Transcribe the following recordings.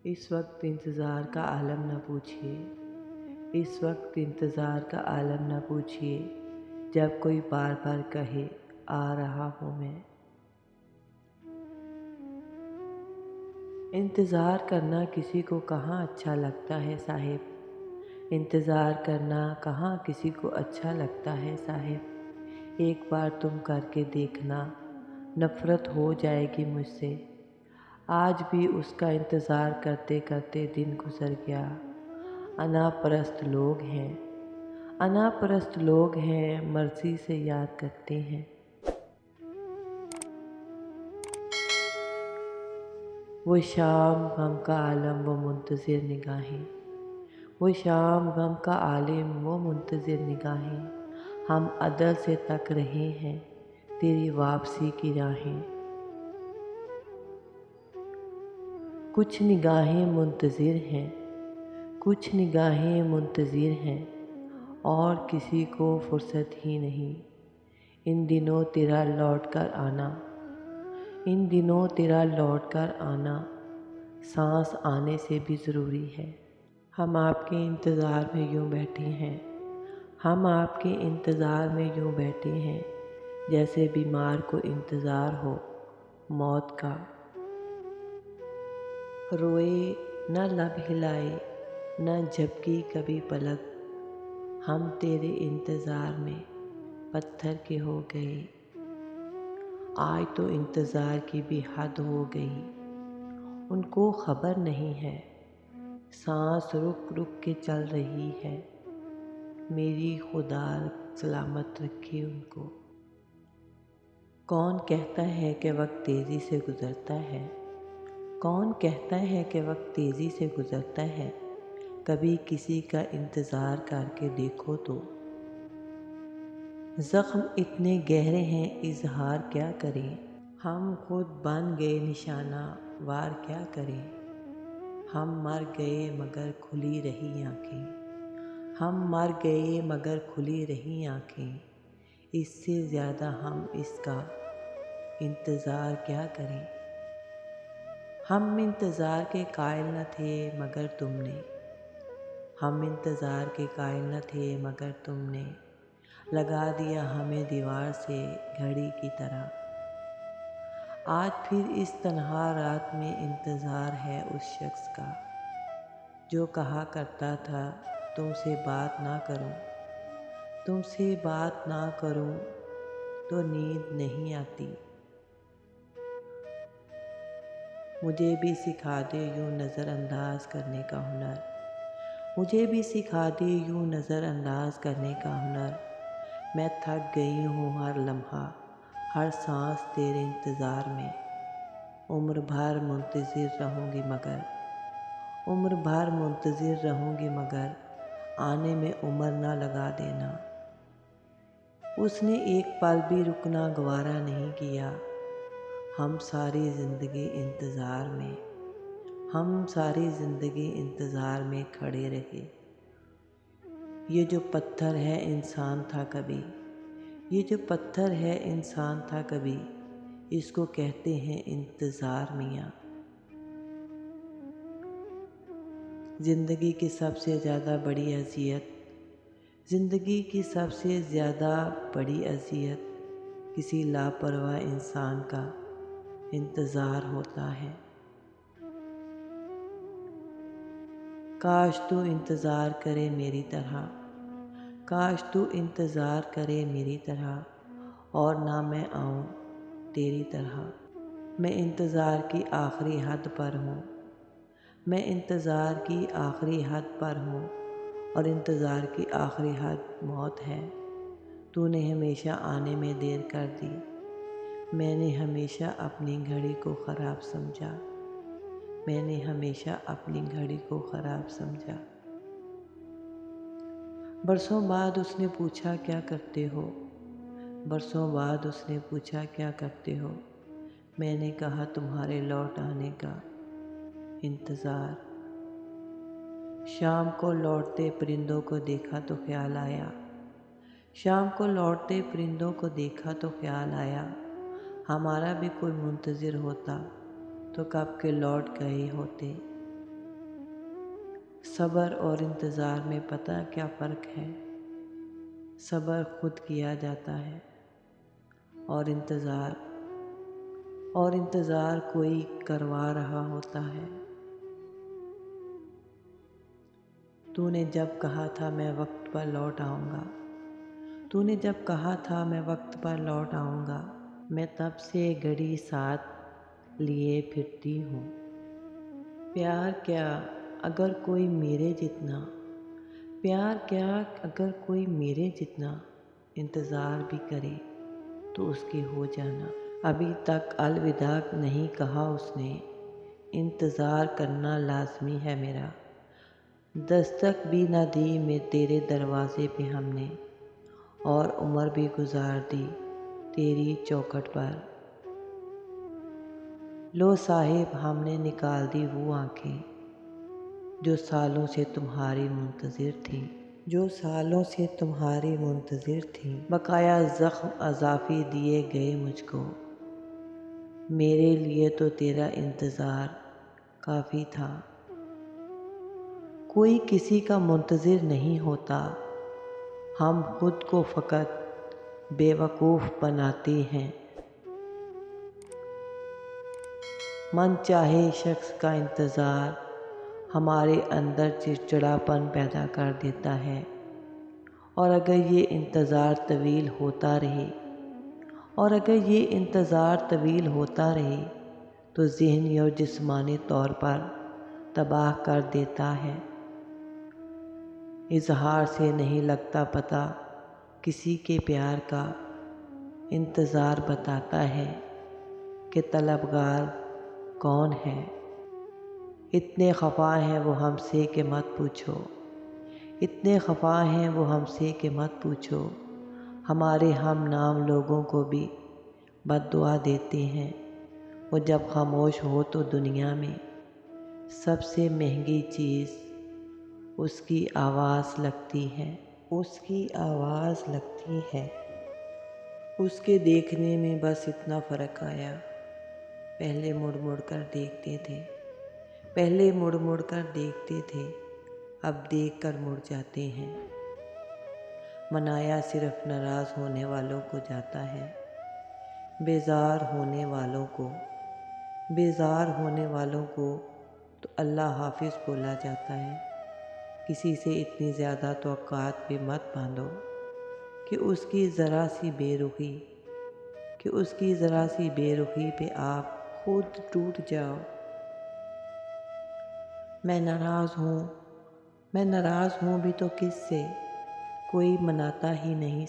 इस वक्त इंतज़ार का आलम न पूछिए, इस वक्त इंतज़ार का आलम न पूछिए, जब कोई बार बार कहे आ रहा हूँ मैं। इंतज़ार करना किसी को कहाँ अच्छा लगता है साहिब, इंतज़ार करना कहाँ किसी को अच्छा लगता है साहिब। एक बार तुम करके देखना, नफ़रत हो जाएगी मुझसे। आज भी उसका इंतज़ार करते करते दिन गुज़र गया। अनापरस्त लोग हैं, अनापरस्त लोग हैं, मर्ज़ी से याद करते हैं। वो शाम गम का आलम वो मुंतज़िर निगाहें, वो शाम गम का आलिम वो मुंतज़िर निगाहें। हम अदल से तक रहे हैं तेरी वापसी की राहें। कुछ निगाहें मुंतज़िर हैं, कुछ निगाहें मुंतज़िर हैं, और किसी को फुर्सत ही नहीं। इन दिनों तेरा लौट कर आना, इन दिनों तेरा लौट कर आना सांस आने से भी ज़रूरी है। हम आपके इंतज़ार में यूँ बैठे हैं, हम आपके इंतज़ार में यूँ बैठे हैं, जैसे बीमार को इंतज़ार हो मौत का। रोए न लब हिलाए न झपकी कभी पलक, हम तेरे इंतज़ार में पत्थर के हो गए। आज तो इंतज़ार की भी हद हो गई, उनको खबर नहीं है सांस रुक रुक के चल रही है। मेरी खुदा सलामत रखे उनको। कौन कहता है कि वक्त तेज़ी से गुज़रता है, कौन कहता है कि वक्त तेज़ी से गुज़रता है। कभी किसी का इंतज़ार करके देखो तो। ज़ख्म इतने गहरे हैं इज़हार क्या करें, हम खुद बन गए निशाना वार क्या करें। हम मर गए मगर खुली रही आँखें, हम मर गए मगर खुली रही आँखें। इससे ज़्यादा हम इसका इंतज़ार क्या करें। हम इंतज़ार के कायल न थे मगर तुमने, हम इंतज़ार के कायल न थे मगर तुमने लगा दिया हमें दीवार से घड़ी की तरह। आज फिर इस तन्हा रात में इंतज़ार है उस शख्स का, जो कहा करता था तुमसे बात ना करूं, तुमसे बात ना करूं तो नींद नहीं आती। मुझे भी सिखा दे यूँ नज़रअंदाज करने का हुनर, मुझे भी सिखा दे यूँ नज़रअंदाज करने का हुनर। मैं थक गई हूँ हर लम्हा हर सांस तेरे इंतज़ार में। उम्र भर मुंतज़िर रहूँगी मगर, उम्र भर मुंतज़िर रहूँगी मगर आने में उम्र ना लगा देना। उसने एक पल भी रुकना गवारा नहीं किया। हम सारी ज़िंदगी इंतज़ार में, हम सारी ज़िंदगी इंतज़ार में खड़े रहे। ये जो पत्थर है इंसान था कभी, ये जो पत्थर है इंसान था कभी, इसको कहते हैं इंतज़ार मियाँ। ज़िंदगी की सबसे ज़्यादा बड़ी अज़ियत, ज़िंदगी की सबसे ज़्यादा बड़ी अज़ियत किसी लापरवाह इंसान का इंतज़ार होता है। काश तू इंतज़ार करे मेरी तरह, काश तू इंतज़ार करे मेरी तरह, और ना मैं आऊँ तेरी तरह। मैं इंतज़ार की आखिरी हद पर हूँ, मैं इंतज़ार की आखिरी हद पर हूँ, और इंतज़ार की आखिरी हद मौत है। तूने हमेशा आने में देर कर दी, मैंने हमेशा अपनी घड़ी को ख़राब समझा, मैंने हमेशा अपनी घड़ी को ख़राब समझा। बरसों बाद उसने पूछा क्या करते हो, बरसों बाद उसने पूछा क्या करते हो। मैंने कहा तुम्हारे लौट आने का इंतज़ार। शाम को लौटते परिंदों को देखा तो ख्याल आया, शाम को लौटते परिंदों को देखा तो ख्याल आया। हमारा भी कोई मुंतज़िर होता तो कब के लौट गए होते। صبر اور انتظار میں پتہ کیا فرق ہے؟ صبر خود کیا جاتا ہے اور انتظار کوئی کروا رہا ہوتا ہے۔ تو نے جب کہا تھا میں وقت پر لوٹ آؤں گا، تو نے جب کہا تھا میں وقت پر لوٹ آؤں گا، میں تب سے گھڑی ساتھ لیے پھرتی ہوں۔ پیار کیا اگر کوئی میرے جتنا انتظار بھی کرے تو اس کے ہو جانا۔ ابھی تک الوداع نہیں کہا اس نے، انتظار کرنا لازمی ہے میرا۔ دستک بھی نہ دی میں تیرے دروازے پہ ہم نے، اور عمر بھی گزار دی تیری چوکھٹ پر۔ لو صاحب ہم نے نکال دی وہ آنکھیں جو سالوں سے تمہاری منتظر تھیں، بقایا زخم اضافی دیے گئے مجھ کو، میرے لیے تو تیرا انتظار کافی تھا۔ کوئی کسی کا منتظر نہیں ہوتا، ہم خود کو فقط بے وقوف بناتے ہیں۔ من چاہے شخص کا انتظار ہمارے اندر چڑچڑاپن پیدا کر دیتا ہے، اور اگر یہ انتظار طویل ہوتا رہے تو ذہنی اور جسمانی طور پر تباہ کر دیتا ہے۔ اظہار سے نہیں لگتا پتہ کسی کے پیار کا، انتظار بتاتا ہے کہ طلبگار کون ہے۔ اتنے خفا ہیں وہ ہم سے کہ مت پوچھو، ہمارے ہم نام لوگوں کو بھی بد دعا دیتے ہیں۔ وہ جب خاموش ہو تو دنیا میں سب سے مہنگی چیز اس کی آواز لگتی ہے۔ اس کے دیکھنے میں بس اتنا فرق آیا، پہلے مڑ مڑ کر دیکھتے تھے، اب دیکھ کر مڑ جاتے ہیں۔ منایا صرف ناراض ہونے والوں کو جاتا ہے، بیزار ہونے والوں کو تو اللہ حافظ بولا جاتا ہے۔ کسی سے اتنی زیادہ توقعات بھی مت باندھو کہ اس کی ذرا سی بے رخی پہ آپ خود ٹوٹ جاؤ۔ میں ناراض ہوں بھی تو کس سے؟ کوئی مناتا ہی نہیں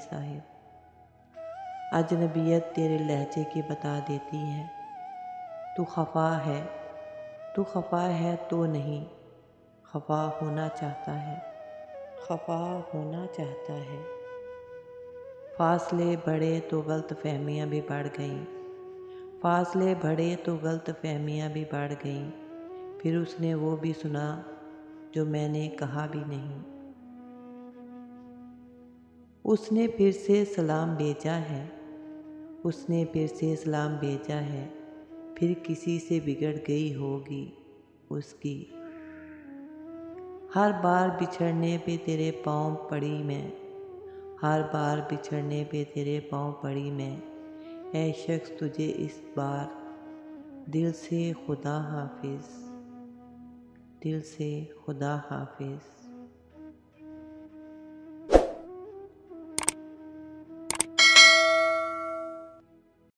صاحب۔ اجنبیت تیرے لہجے کی بتا دیتی ہے، تو خفا ہے تو نہیں، خفا ہونا چاہتا ہے۔ فاصلے بڑھے تو غلط فہمیاں بھی بڑھ گئیں، پھر اس نے وہ بھی سنا جو میں نے کہا بھی نہیں۔ اس نے پھر سے سلام بھیجا ہے، پھر کسی سے بگڑ گئی ہوگی اس کی۔ ہر بار بچھڑنے پہ تیرے پاؤں پڑی میں، اے شخص تجھے اس بار دل سے خدا حافظ۔